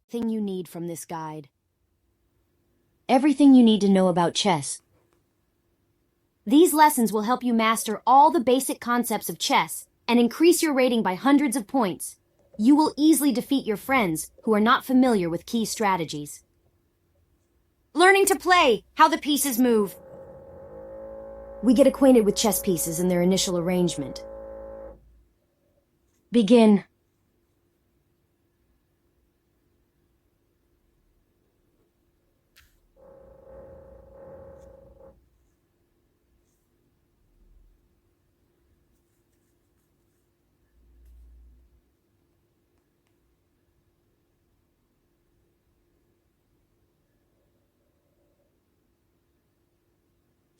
Everything you need from this guide. Everything you need to know about chess. These lessons will help you master all the basic concepts of chess and increase your rating by hundreds of points. You will easily defeat your friends who are not familiar with key strategies. Learning to play, how the pieces move. We get acquainted with chess pieces and their initial arrangement. Begin.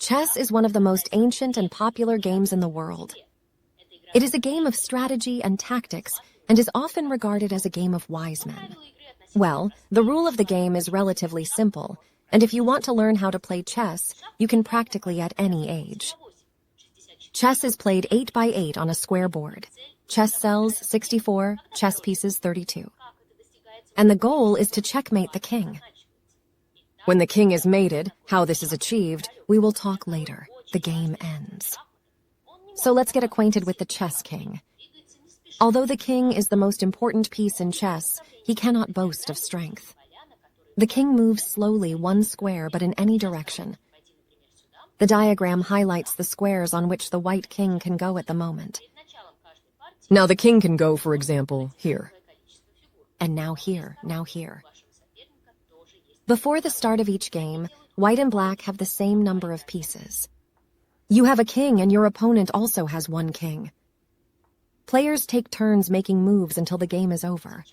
Chess is one of the most ancient and popular games in the world. It is a game of strategy and tactics and is often regarded as a game of wise men. Well, the rule of the game is relatively simple, and if you want to learn how to play chess, you can practically at any age. Chess is played 8 by 8 on a square board. Chess cells 64, chess pieces 32. And the goal is to checkmate the king. When the king is mated, how this is achieved, we will talk later. The game ends. So let's get acquainted with the chess king. Although the king is the most important piece in chess, he cannot boast of strength. The king moves slowly one square but in any direction. The diagram highlights the squares on which the white king can go at the moment. Now the king can go, for example, here. And now here, now here. Before the start of each game, white and black have the same number of pieces. You have a king and your opponent also has one king. Players take turns making moves until the game is over.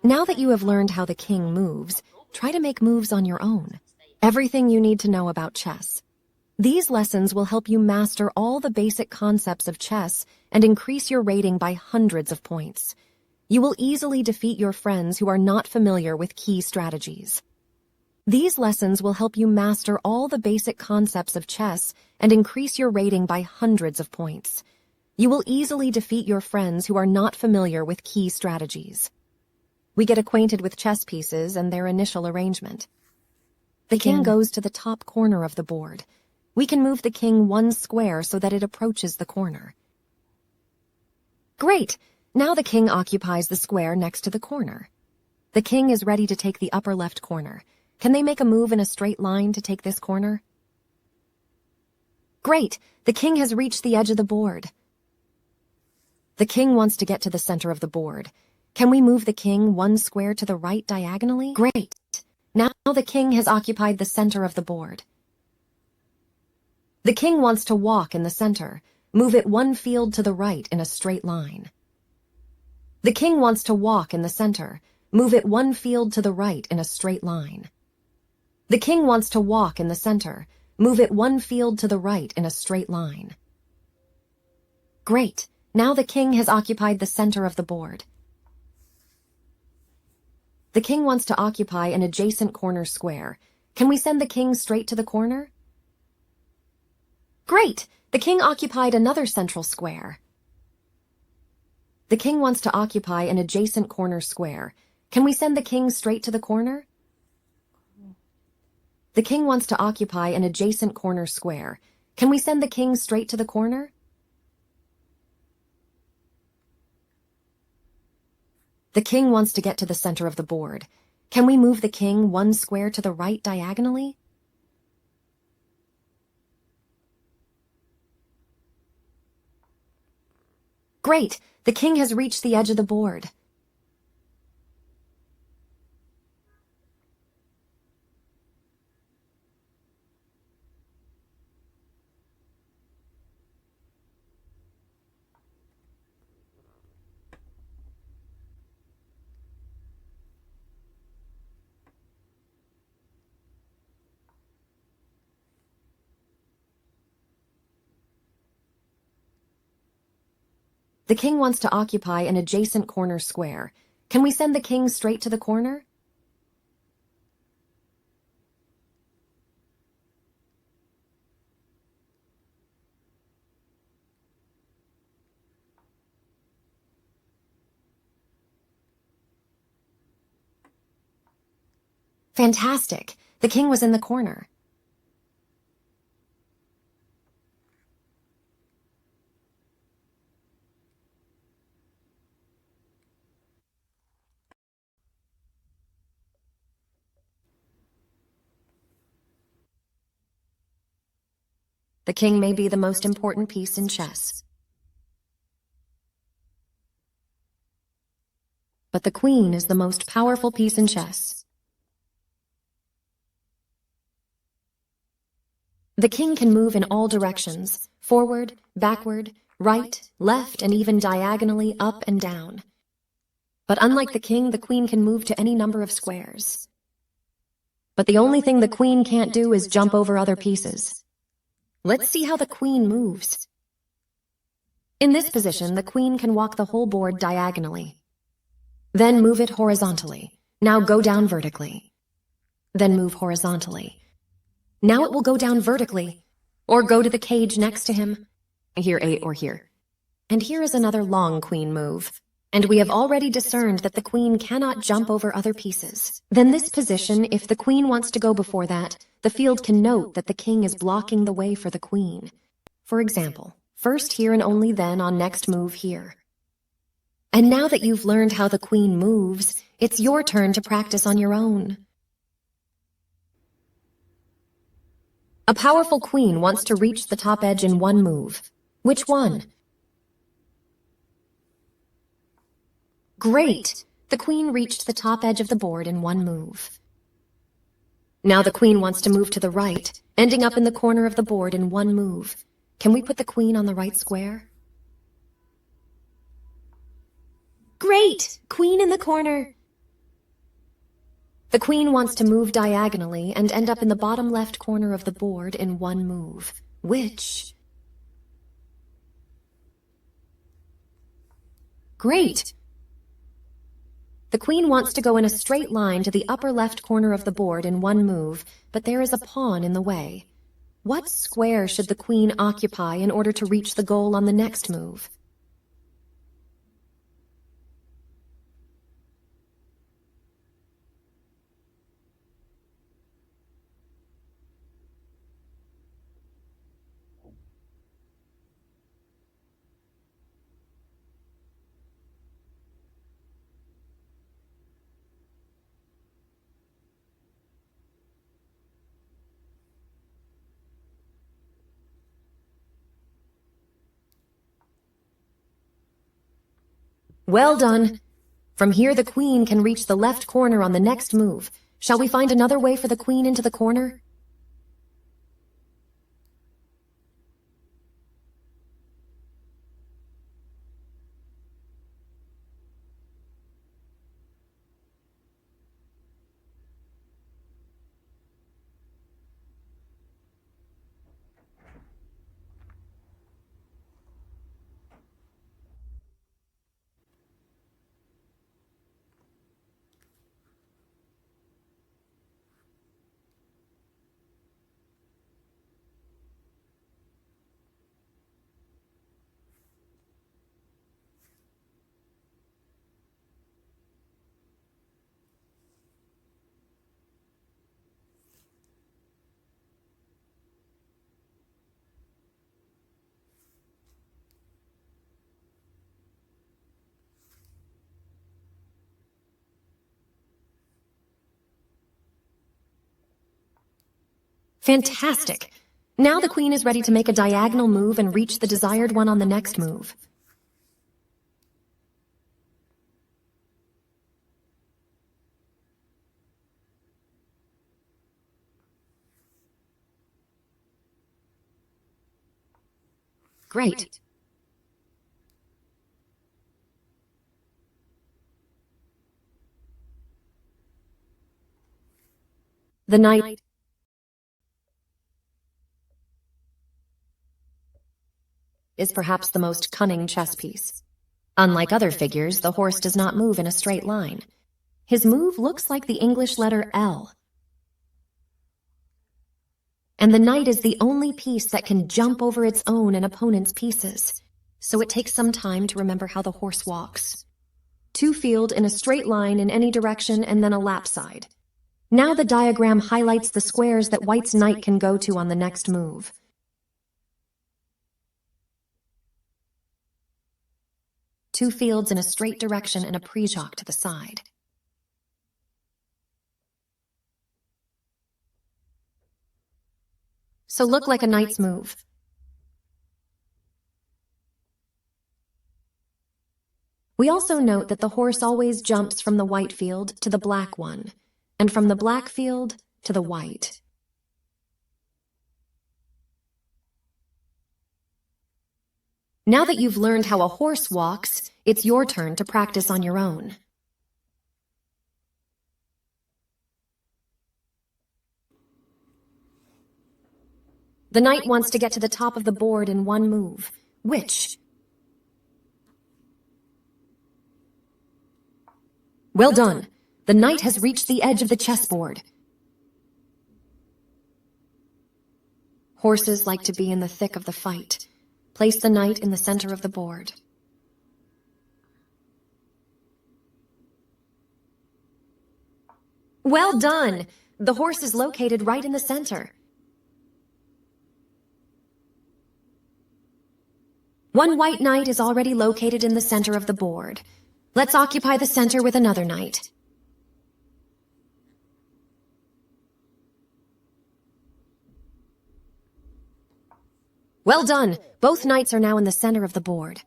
Now that you have learned how the king moves, try to make moves on your own. Everything you need to know about chess. These lessons will help you master all the basic concepts of chess and increase your rating by hundreds of points. You will easily defeat your friends who are not familiar with key strategies. These lessons will help you master all the basic concepts of chess and increase your rating by hundreds of points. You will easily defeat your friends who are not familiar with key strategies. We get acquainted with chess pieces and their initial arrangement. The king goes to the top corner of the board. We can move the king one square so that it approaches the corner. Great! Now the king occupies the square next to the corner. The king is ready to take the upper left corner. Can they make a move in a straight line to take this corner? Great! The king has reached the edge of the board. The king wants to get to the center of the board. Can we move the king one square to the right diagonally? Great! Now the king has occupied the center of the board. The king wants to walk in the center. Move it one field to the right in a straight line. The king wants to walk in the center. Move it one field to the right in a straight line. The king wants to walk in the center. Move it one field to the right in a straight line. Great! Now the king has occupied the center of the board. The king wants to occupy an adjacent corner square. Can we send the king straight to the corner? Great! The king occupied another central square. The king wants to occupy an adjacent corner square. Can we send the king straight to the corner? The king wants to occupy an adjacent corner square. Can we send the king straight to the corner? The king wants to get to the center of the board. Can we move the king one square to the right diagonally? Great! The king has reached the edge of the board. The king wants to occupy an adjacent corner square. Can we send the king straight to the corner? Fantastic. The king was in the corner. The king may be the most important piece in chess. But the queen is the most powerful piece in chess. The king can move in all directions, forward, backward, right, left, and even diagonally up and down. But unlike the king, the queen can move to any number of squares. But the only thing the queen can't do is jump over other pieces. Let's see how the queen moves. In this position, the queen can walk the whole board diagonally. Then move it horizontally. Now go down vertically. Then move horizontally. Now it will go down vertically, or go to the cage next to him. Here 8 or here. And here is another long queen move. And we have already discerned that the queen cannot jump over other pieces. Then this position, if the queen wants to go before that, the field can note that the king is blocking the way for the queen. For example, first here and only then on next move here. And now that you've learned how the queen moves, it's your turn to practice on your own. A powerful queen wants to reach the top edge in one move. Which one? Great! The queen reached the top edge of the board in one move. Now the queen wants to move to the right, ending up in the corner of the board in one move. Can we put the queen on the right square? Great! Queen in the corner! The queen wants to move diagonally and end up in the bottom left corner of the board in one move. Which? Great! The queen wants to go in a straight line to the upper left corner of the board in one move, but there is a pawn in the way. What square should the queen occupy in order to reach the goal on the next move? Well done. From here the queen can reach the left corner on the next move. Shall we find another way for the queen into the corner? Fantastic! Now the queen is ready to make a diagonal move and reach the desired one on the next move. Great! The knight is perhaps the most cunning chess piece. Unlike other figures, the horse does not move in a straight line. His move looks like the English letter L. And the knight is the only piece that can jump over its own and opponent's pieces, so it takes some time to remember how the horse walks. Two field in a straight line in any direction and then a lap side. Now the diagram highlights the squares that white's knight can go to on the next move. Two fields in a straight direction and a prijak to the side. So look like a knight's move. We also note that the horse always jumps from the white field to the black one, and from the black field to the white. Now that you've learned how a horse walks, it's your turn to practice on your own. The knight wants to get to the top of the board in one move. Which? Well done. The knight has reached the edge of the chessboard. Horses like to be in the thick of the fight. Place the knight in the center of the board. Well done! The horse is located right in the center. One white knight is already located in the center of the board. Let's occupy the center with another knight. Well done! Both knights are now in the center of the board.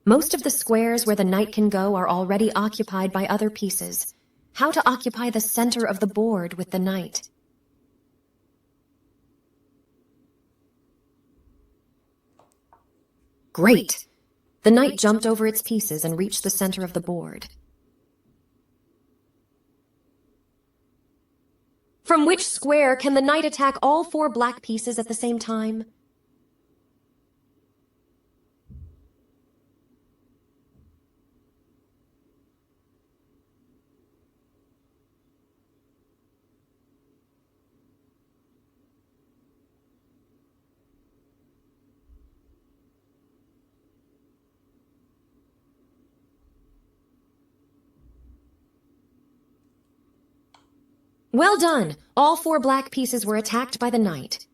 Most of the squares where the knight can go are already occupied by other pieces. How to occupy the center of the board with the knight? Great! The knight jumped over its pieces and reached the center of the board. From which square can the knight attack all four black pieces at the same time? Well done! All four black pieces were attacked by the knight.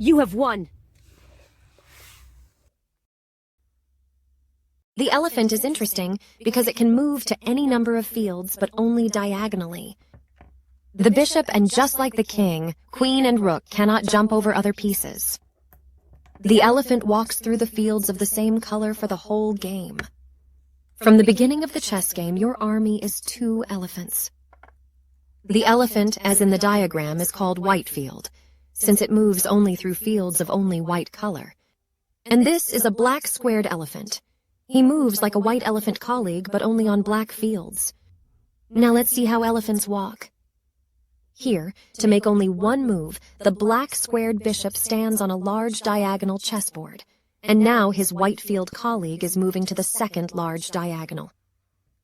You have won. The elephant is interesting because it can move to any number of fields, but only diagonally. The bishop, and just like the king, queen and rook cannot jump over other pieces. The elephant walks through the fields of the same color for the whole game. From the beginning of the chess game, your army is 2 elephants. The elephant, as in the diagram, is called Whitefield, since it moves only through fields of only white color. And this is a black squared elephant. He moves like a white elephant colleague, but only on black fields. Now let's see how elephants walk. Here, to make only one move, the black squared bishop stands on a large diagonal chessboard, and now his Whitefield colleague is moving to the second large diagonal.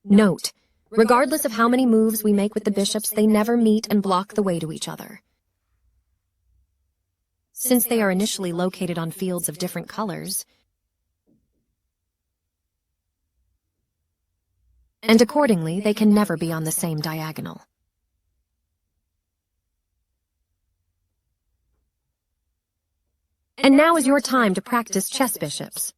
Note, regardless of how many moves we make with the bishops, they never meet and block the way to each other. Since they are initially located on fields of different colors, and accordingly, they can never be on the same diagonal. And now is your time to practice chess bishops.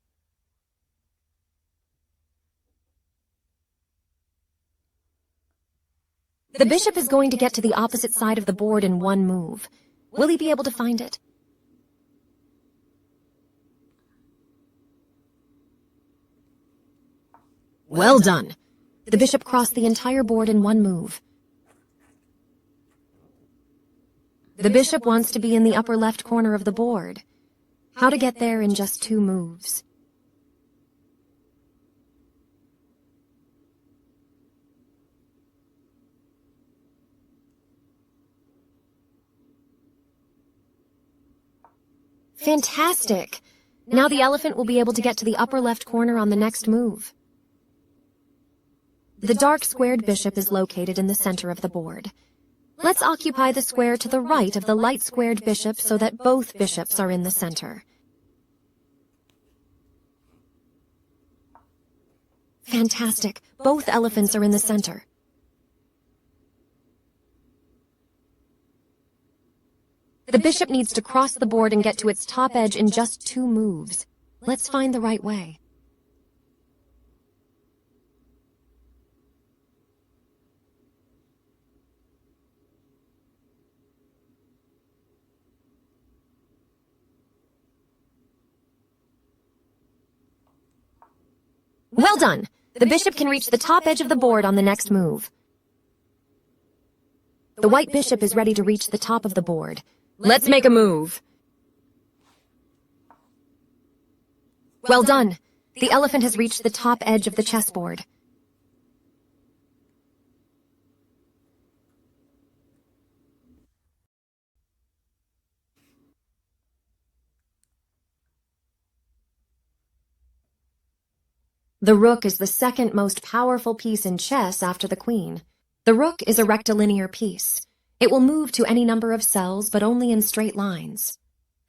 The bishop is going to get to the opposite side of the board in one move. Will he be able to find it? Well done. The bishop crossed the entire board in one move. The bishop wants to be in the upper left corner of the board. How to get there in just 2 moves. Fantastic! Now the elephant will be able to get to the upper left corner on the next move. The dark squared bishop is located in the center of the board. Let's occupy the square to the right of the light squared bishop so that both bishops are in the center. Fantastic! Both elephants are in the center. The bishop needs to cross the board and get to its top edge in just 2 moves. Let's find the right way. Well done! The bishop can reach the top edge of the board on the next move. The white bishop is ready to reach the top of the board. Let's make a move. Well done! The elephant has reached the top edge of the chessboard. The rook is the second most powerful piece in chess after the queen. The rook is a rectilinear piece. It will move to any number of cells, but only in straight lines.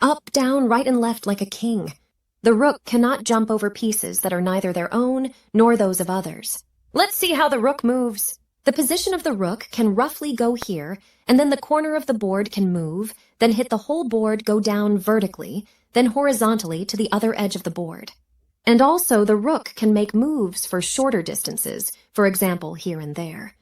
Up, down, right, and left like a king. The rook cannot jump over pieces that are neither their own nor those of others. Let's see how the rook moves. The position of the rook can roughly go here, and then the corner of the board can move, then hit the whole board, go down vertically, then horizontally to the other edge of the board. And also, the rook can make moves for shorter distances, for example, here and there.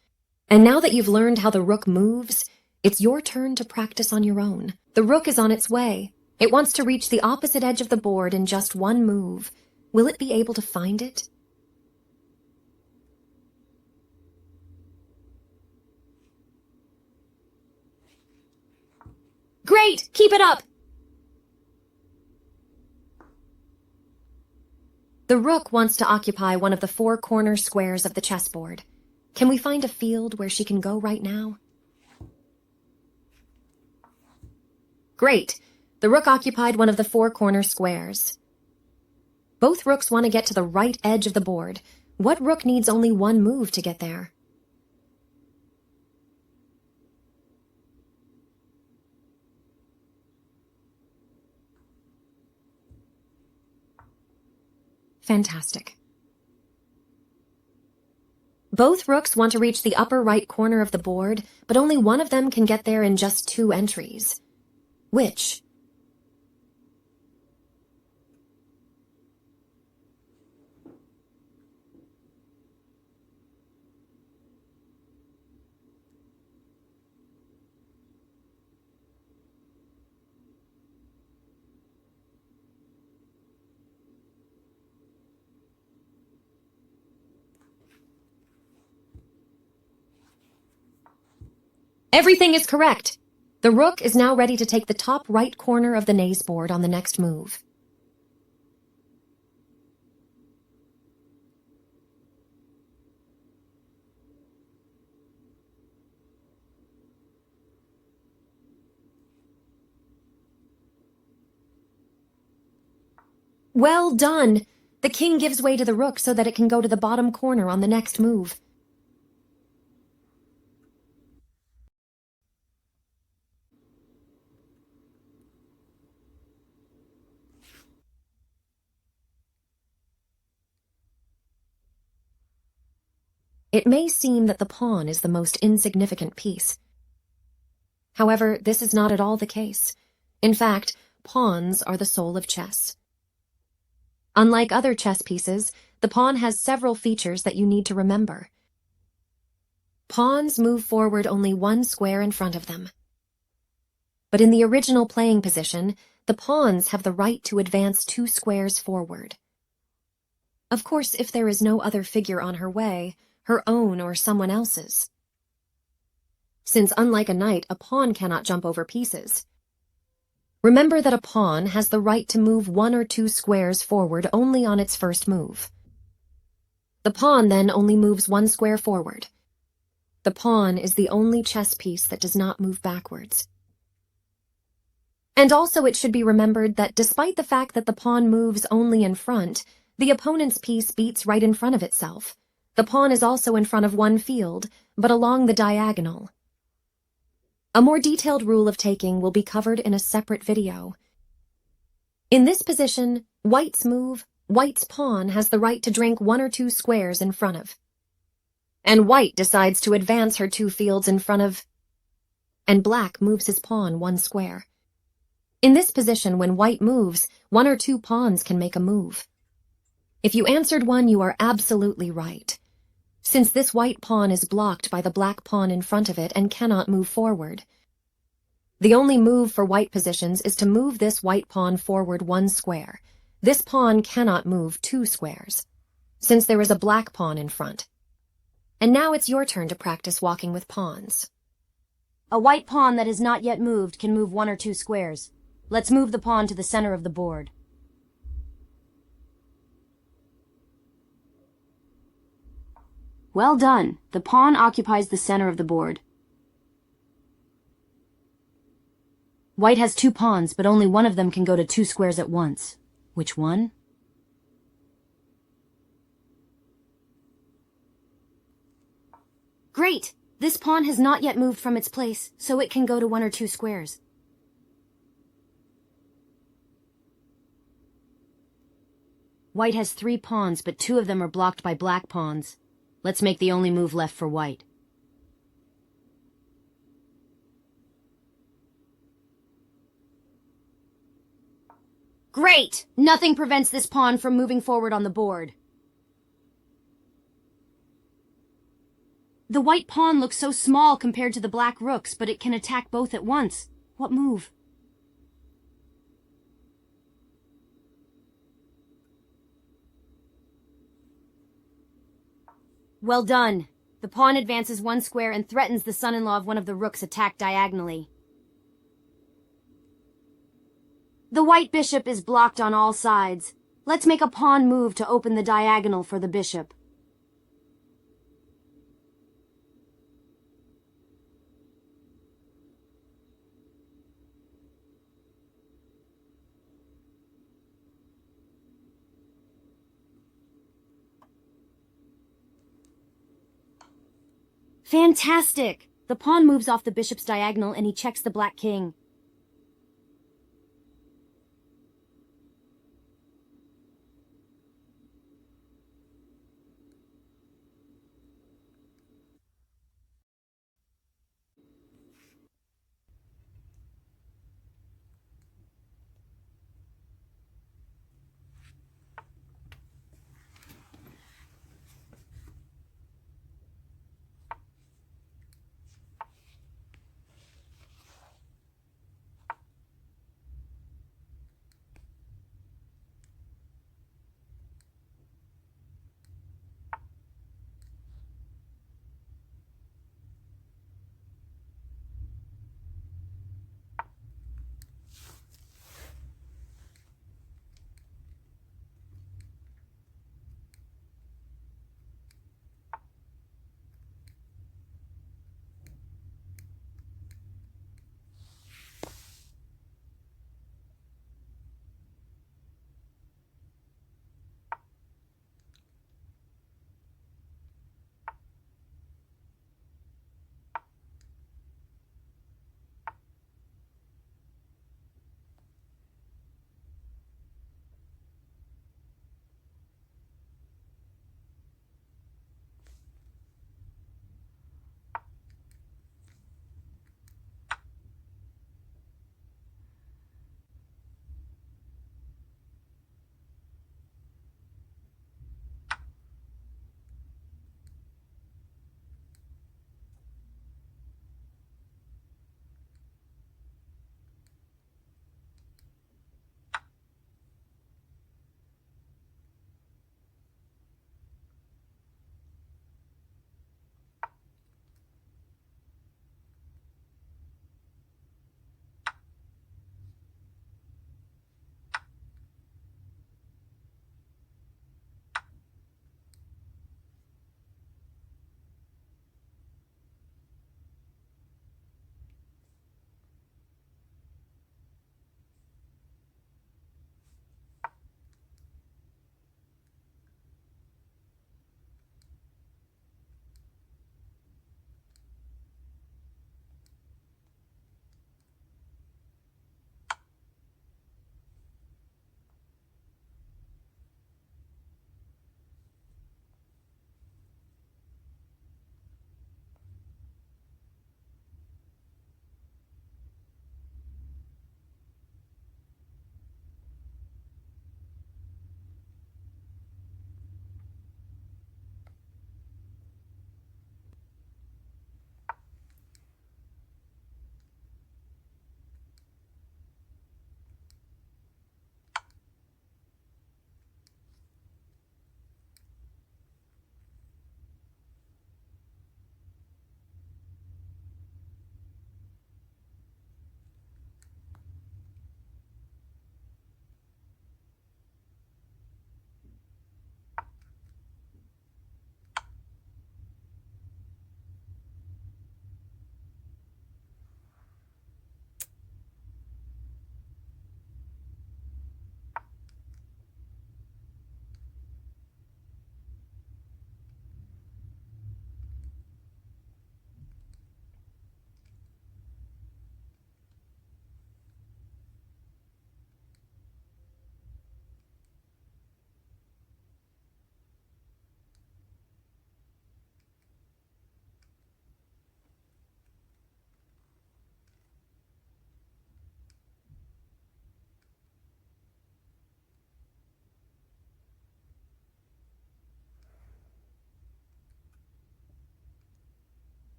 And now that you've learned how the rook moves, it's your turn to practice on your own. The rook is on its way. It wants to reach the opposite edge of the board in just 1 move. Will it be able to find it? Great! Keep it up! The rook wants to occupy one of the 4 corner squares of the chessboard. Can we find a field where she can go right now? Great! The rook occupied one of the 4 corner squares. Both rooks want to get to the right edge of the board. What rook needs only 1 move to get there? Fantastic. Both rooks want to reach the upper right corner of the board, but only one of them can get there in just 2 entries. Which? Everything is correct. The rook is now ready to take the top right corner of the Naze board on the next move. Well done! The king gives way to the rook so that it can go to the bottom corner on the next move. It may seem that the pawn is the most insignificant piece. However, this is not at all the case. In fact, pawns are the soul of chess. Unlike other chess pieces, the pawn has several features that you need to remember. Pawns move forward only one square in front of them. But in the original playing position, the pawns have the right to advance 2 squares forward. Of course, if there is no other figure on her way, her own or someone else's. Since unlike a knight, a pawn cannot jump over pieces. Remember that a pawn has the right to move 1 or 2 squares forward only on its first move. The pawn then only moves 1 square forward. The pawn is the only chess piece that does not move backwards. And also it should be remembered that despite the fact that the pawn moves only in front, the opponent's piece beats right in front of itself. The pawn is also in front of one field, but along the diagonal. A more detailed rule of taking will be covered in a separate video. In this position, white's move, white's pawn has the right to drink 1 or 2 squares in front of. And white decides to advance her 2 fields in front of. And black moves his pawn 1 square. In this position, when white moves, 1 or 2 pawns can make a move. If you answered 1, you are absolutely right. Since this white pawn is blocked by the black pawn in front of it and cannot move forward. The only move for white positions is to move this white pawn forward 1 square. This pawn cannot move 2 squares, since there is a black pawn in front. And now it's your turn to practice walking with pawns. A white pawn that has not yet moved can move 1 or 2 squares. Let's move the pawn to the center of the board. Well done. The pawn occupies the center of the board. White has 2 pawns, but only one of them can go to 2 squares at once. Which one? Great! This pawn has not yet moved from its place, so it can go to 1 or 2 squares. White has 3 pawns, but 2 of them are blocked by black pawns. Let's make the only move left for white. Great! Nothing prevents this pawn from moving forward on the board. The white pawn looks so small compared to the black rooks, but it can attack both at once. What move? Well done. The pawn advances 1 square and threatens the son-in-law of one of the rooks attacked diagonally. The white bishop is blocked on all sides. Let's make a pawn move to open the diagonal for the bishop. Fantastic! The pawn moves off the bishop's diagonal and he checks the black king.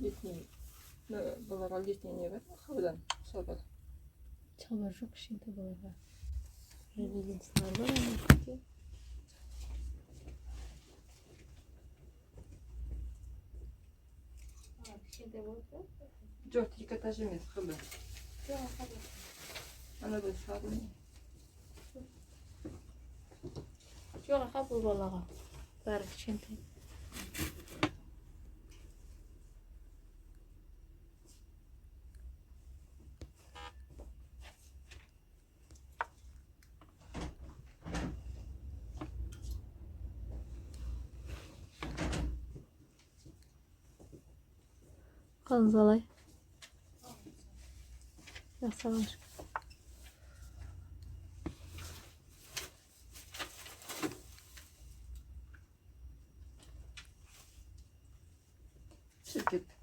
Летний. Была летняя нет, хавдан собор. Çalvar çok şimdi böyle. Rezidanslar var ama ki. Şimdi burada. Жоқ, трикотаж емес, хавдан. Ana böyle sarılıyor. Yok ha bu balağa. Var şimdi. Kanzalay. Yasalar. Şirket.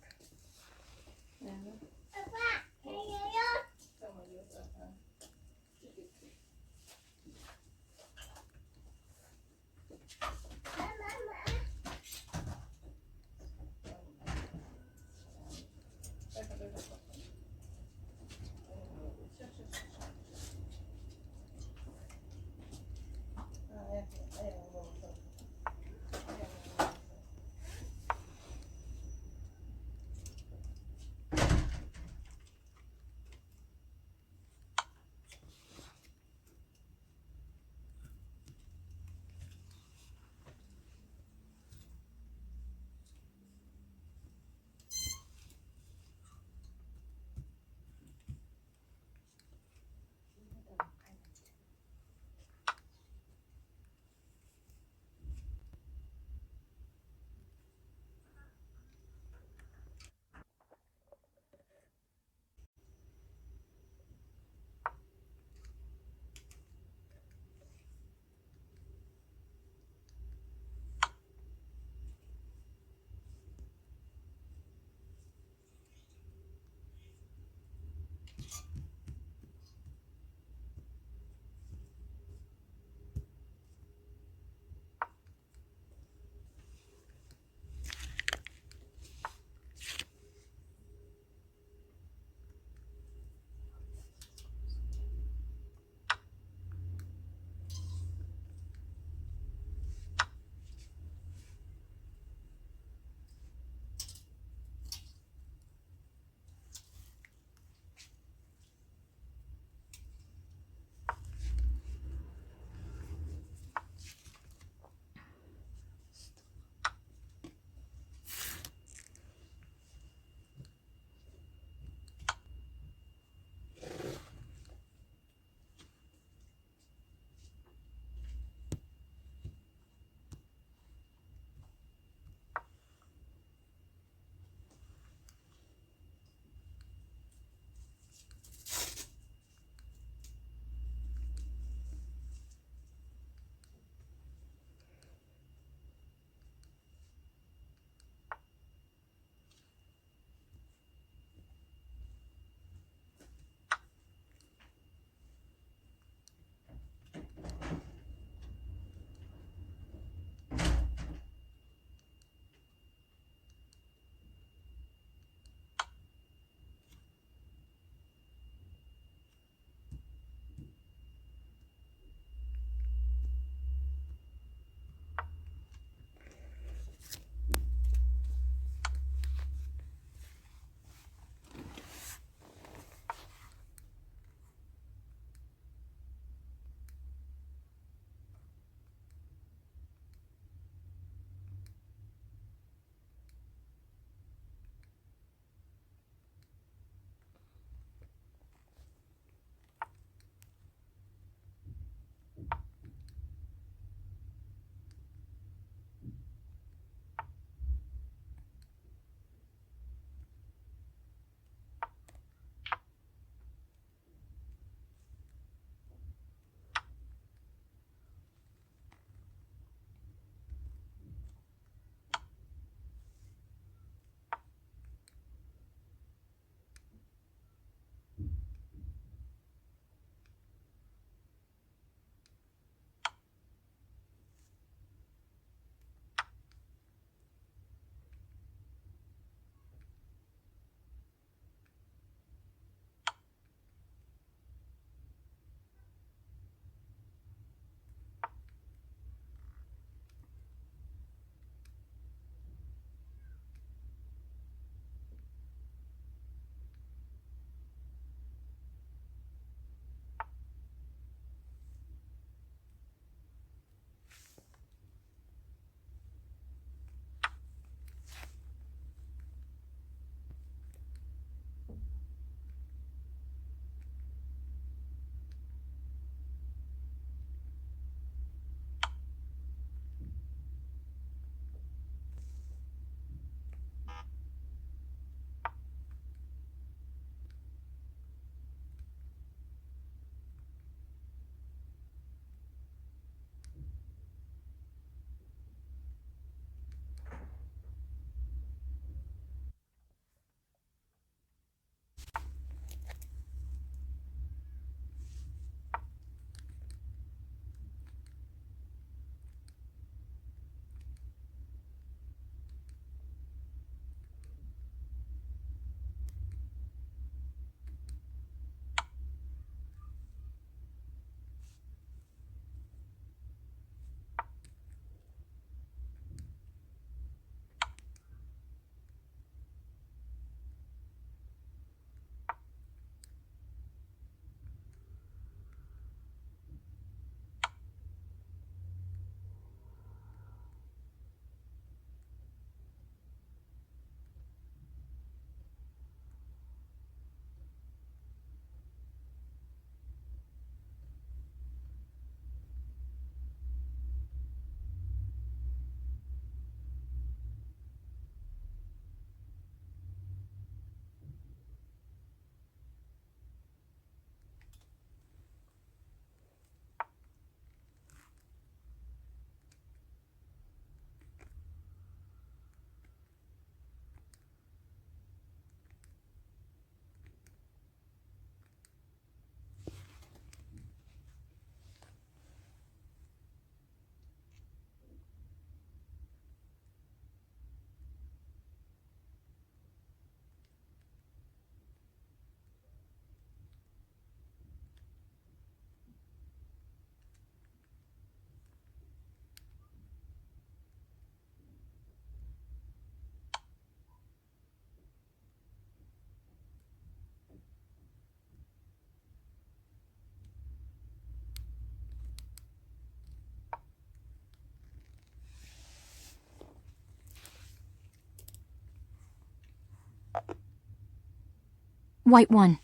White won.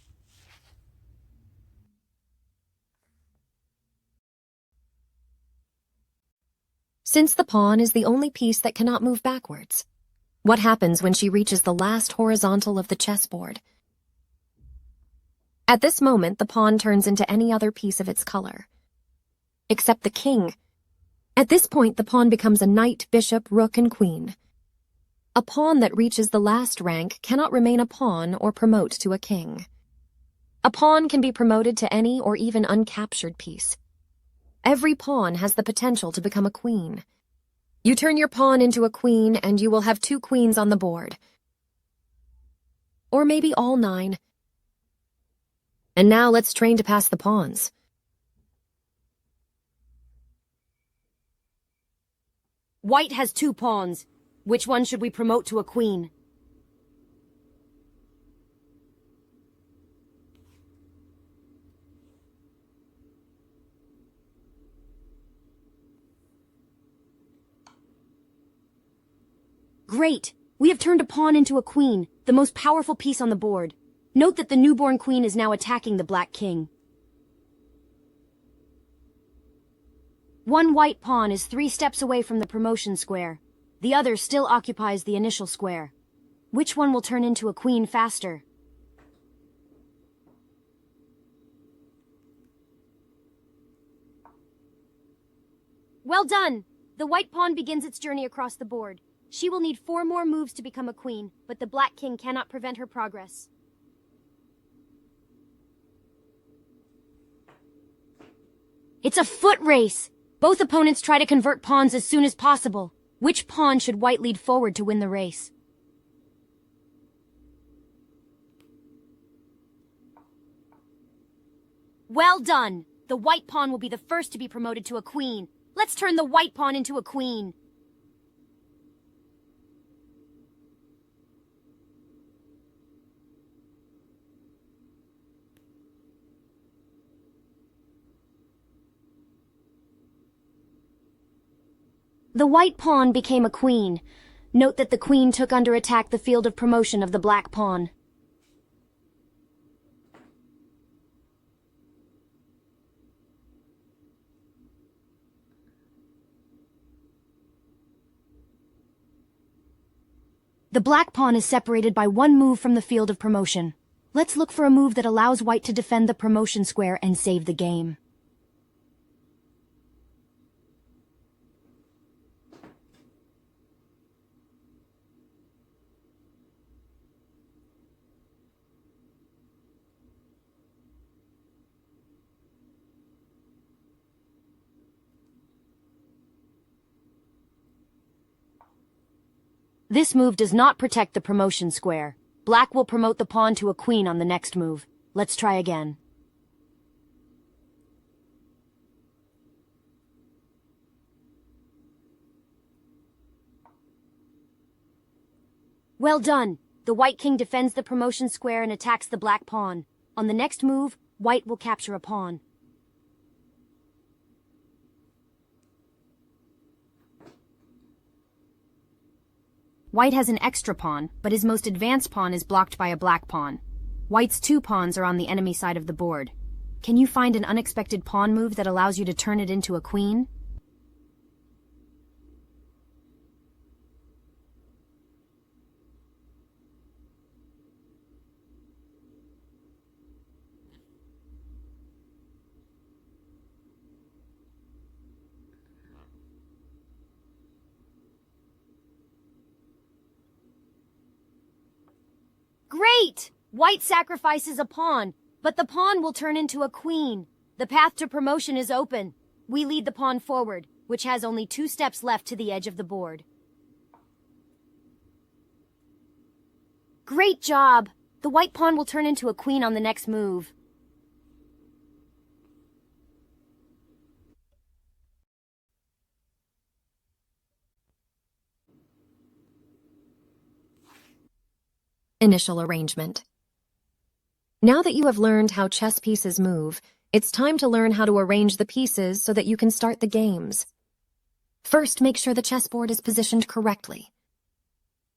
Since the pawn is the only piece that cannot move backwards, what happens when she reaches the last horizontal of the chessboard? At this moment, the pawn turns into any other piece of its color, except the king. At this point, the pawn becomes a knight, bishop, rook, and queen. A pawn that reaches the last rank cannot remain a pawn or promote to a king. A pawn can be promoted to any or even uncaptured piece. Every pawn has the potential to become a queen. You turn your pawn into a queen and you will have 2 queens on the board. Or maybe all 9. And now let's train to pass the pawns. White has 2 pawns. Which one should we promote to a queen? Great! We have turned a pawn into a queen, the most powerful piece on the board. Note that the newborn queen is now attacking the black king. 1 white pawn is 3 steps away from the promotion square. The other still occupies the initial square. Which one will turn into a queen faster? Well done! The white pawn begins its journey across the board. She will need 4 more moves to become a queen, but the black king cannot prevent her progress. It's a foot race! Both opponents try to convert pawns as soon as possible. Which pawn should white lead forward to win the race? Well done! The white pawn will be the first to be promoted to a queen. Let's turn the white pawn into a queen. The white pawn became a queen. Note that the queen took under attack the field of promotion of the black pawn. The black pawn is separated by 1 move from the field of promotion. Let's look for a move that allows white to defend the promotion square and save the game. This move does not protect the promotion square. Black will promote the pawn to a queen on the next move. Let's try again. Well done! The white king defends the promotion square and attacks the black pawn. On the next move, white will capture a pawn. White has an extra pawn, but his most advanced pawn is blocked by a black pawn. White's 2 pawns are on the enemy side of the board. Can you find an unexpected pawn move that allows you to turn it into a queen? Great! White sacrifices a pawn, but the pawn will turn into a queen. The path to promotion is open. We lead the pawn forward, which has only 2 steps left to the edge of the board. Great job! The white pawn will turn into a queen on the next move. Initial arrangement. Now that you have learned how chess pieces move, it's time to learn how to arrange the pieces so that you can start the games. First, make sure the chessboard is positioned correctly.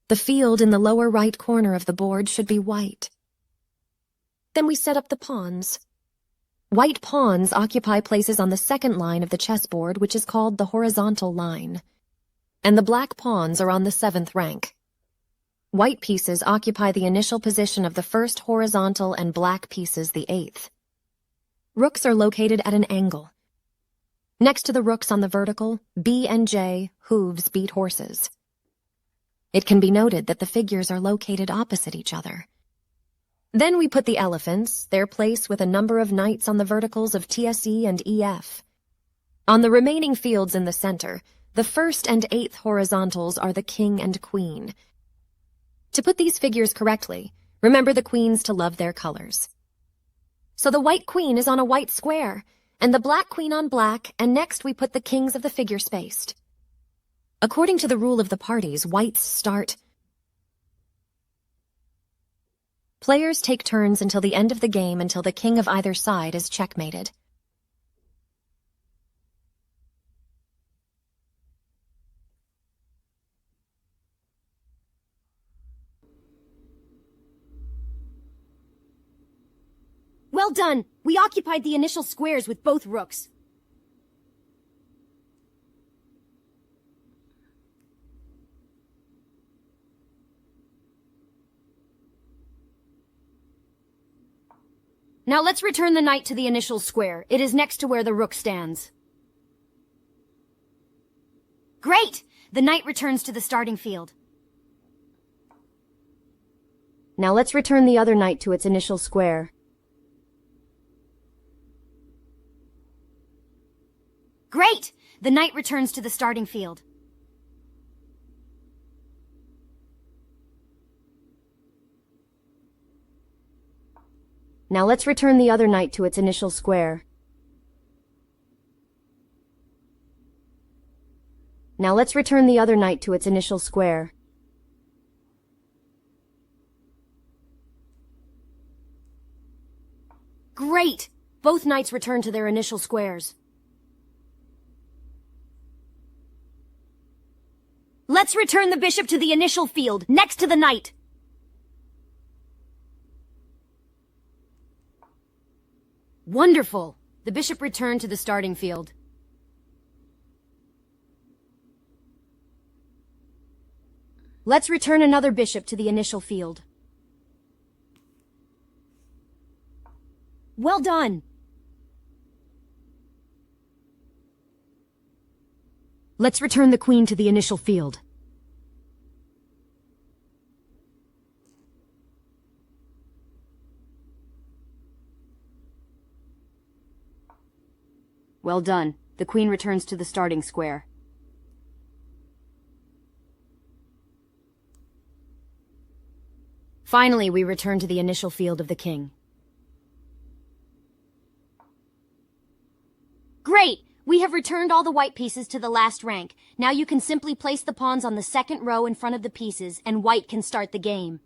The field in the lower right corner of the board should be white. Then we set up the pawns. White pawns occupy places on the second line of the chessboard, which is called the horizontal line. And the black pawns are on the 7th rank. White pieces occupy the initial position of the first horizontal and black pieces the 8th. Rooks are located at an angle. Next to the rooks on the vertical, B and J hooves beat horses. It can be noted that the figures are located opposite each other. Then we put the elephants, their place with a number of knights on the verticals of TSE and EF. On the remaining fields in the center, the 1st and 8th horizontals are the king and queen. To put these figures correctly, remember the queens to love their colors. So the white queen is on a white square, and the black queen on black, and next we put the kings of the figure spaced. According to the rule of the parties, whites start. Players take turns until the end of the game until the king of either side is checkmated. Well done! We occupied the initial squares with both rooks. Now let's return the knight to the initial square. It is next to where the rook stands. Great! The knight returns to the starting field. Now let's return the other knight to its initial square. Great! The knight returns to the starting field. Now let's return the other knight to its initial square. Now let's return the other knight to its initial square. Great! Both knights return to their initial squares. Let's return the bishop to the initial field, next to the knight. Wonderful! The bishop returned to the starting field. Let's return another bishop to the initial field. Well done! Let's return the queen to the initial field. Well done. The queen returns to the starting square. Finally, we return to the initial field of the king. Great! We have returned all the white pieces to the last rank. Now you can simply place the pawns on the second row in front of the pieces, and white can start the game.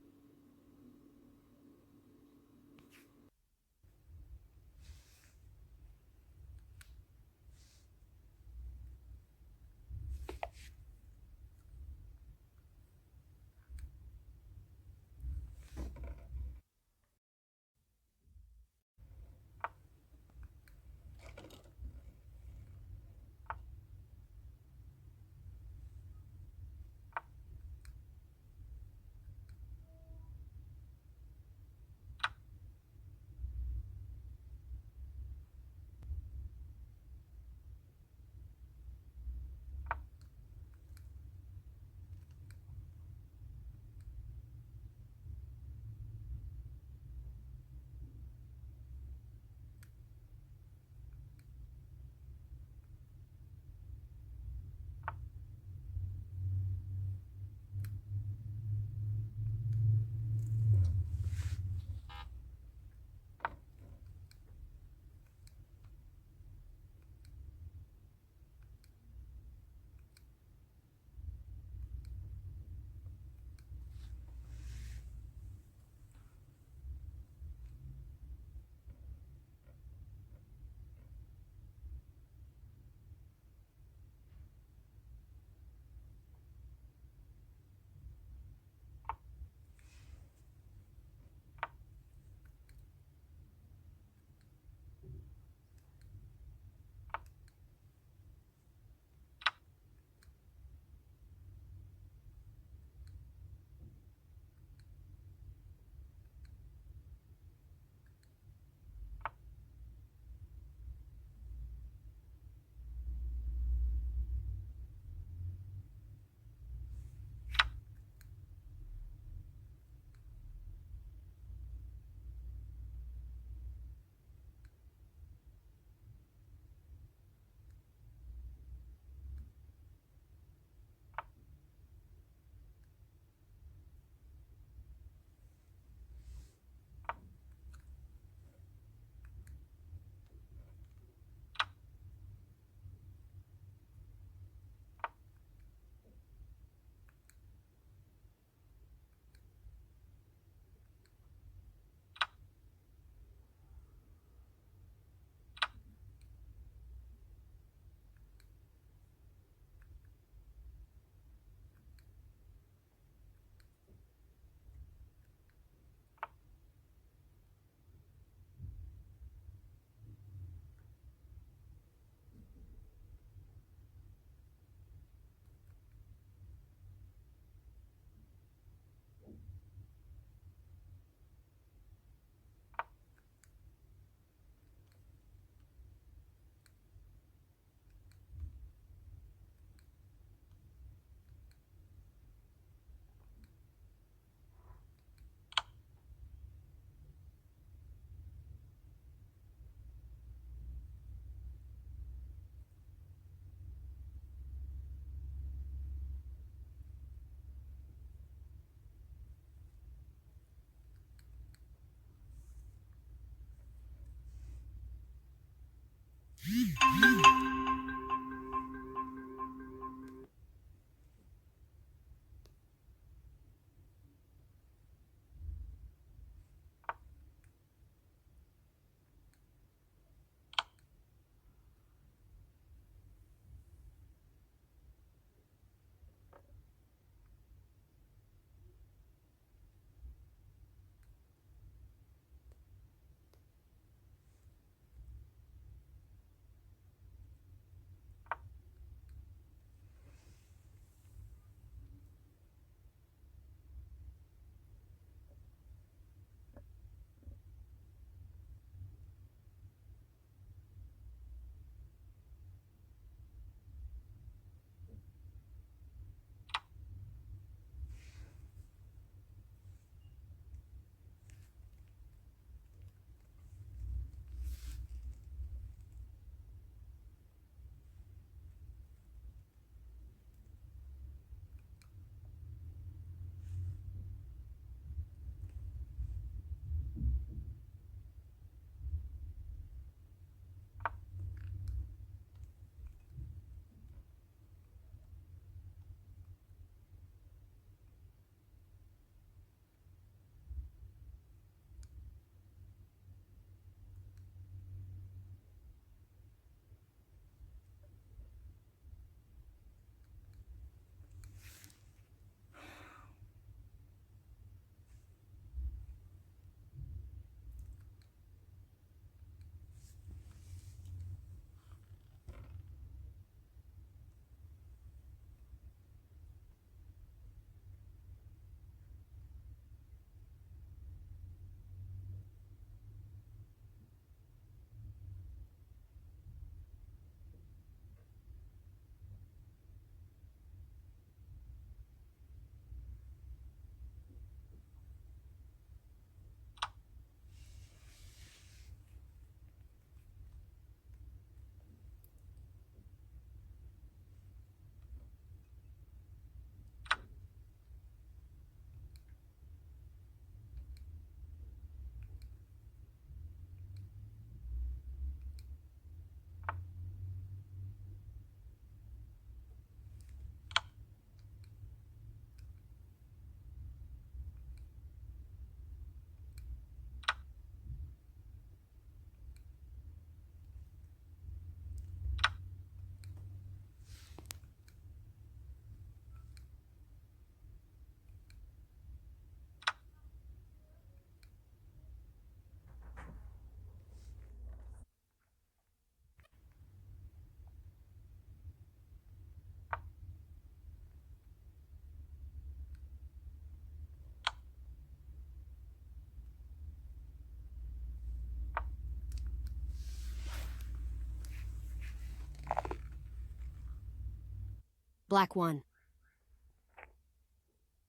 Black won.